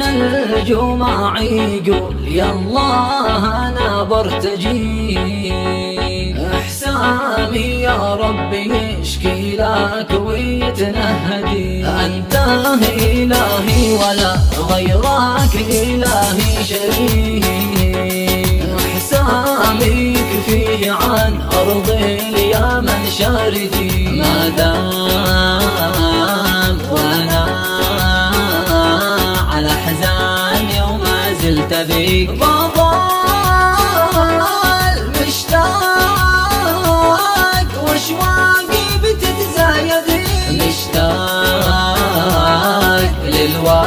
الجماعي يقول يا الله أنا برتجي حسامي يا ربي يشكي لك ويتنهدي. أنت إلهي ولا غيرك إلهي شريك، حسامي يكفيه عن أرض اليمن شاردي. ما دام وأنا على حزاني وما زلت بيك بظل مشتاق واشواقي بتتزايد، مشتاق للوالد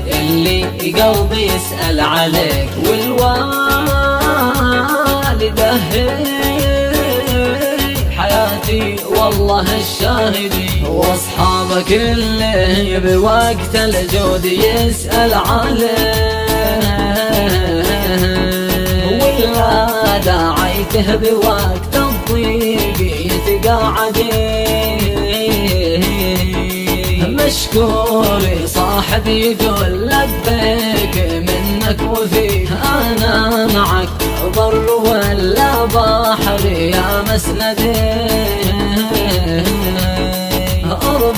اللي قلبي يسأل عليك، والوالده حياتي والله الشاهدي. واصحابك اللي بوقت الجود يسأل عليه، ولا داعيته بوقت الضيق يتقاعدي. مشكوري صاحبي يقول لبيك منك وفيه، أنا معك بر ولا بحر يا مسندي.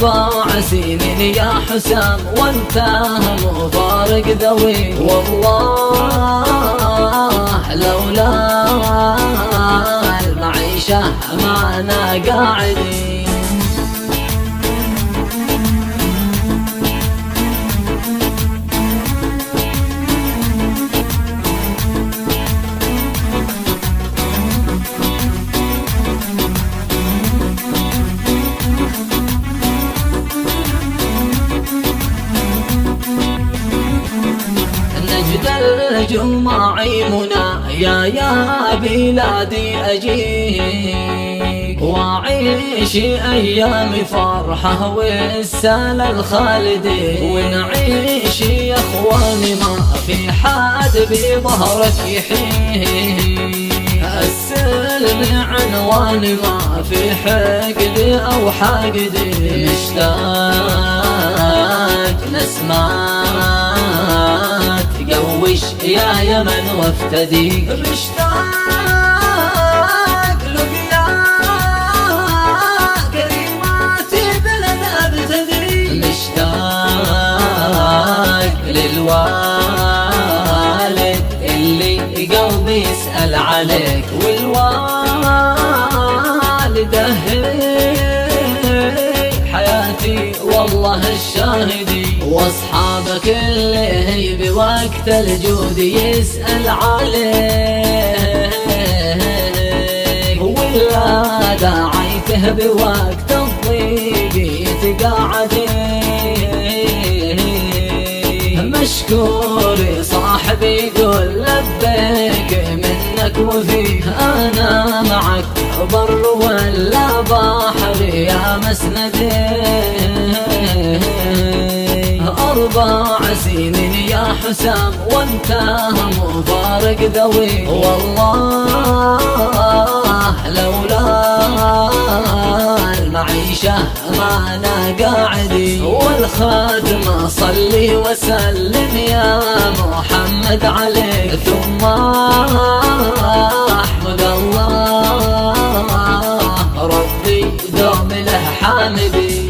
4 سنين يا حسام وانت مفارق ذوي، والله لولا المعيشة معنا قاعدين. الجماعي منى يا بلادي أجيك، وأعيش أيام فرحة والسال الخالدي. ونعيش يا أخواني ما في حد بظهرك يحيي، السلم عنواني ما في حقد أو حاقدي. مشتاق نسمات قوش يا يمن وافتدي، مشتاق لقيا كريماتي بلد ابتدي. مشتاق للوالد اللي قلبي يسأل عليك، والوالده حياتي والله الشاهدي. واصحابك اللي بوقت الجود يسأل عليك، ولا داعيته بوقت الضيق يتقاعدي. مشكوري صاحبي يقول لبيك منك وفيه، أنا معك بر ولا بحر يا مسندي. 4 سنين يا حسام وانت مفارق ذوي، والله لولا المعيشة معنا قاعدي. والخاتمة صلي وسلم يا محمد عليك، ثم احمد الله ربي دوم له حامدي.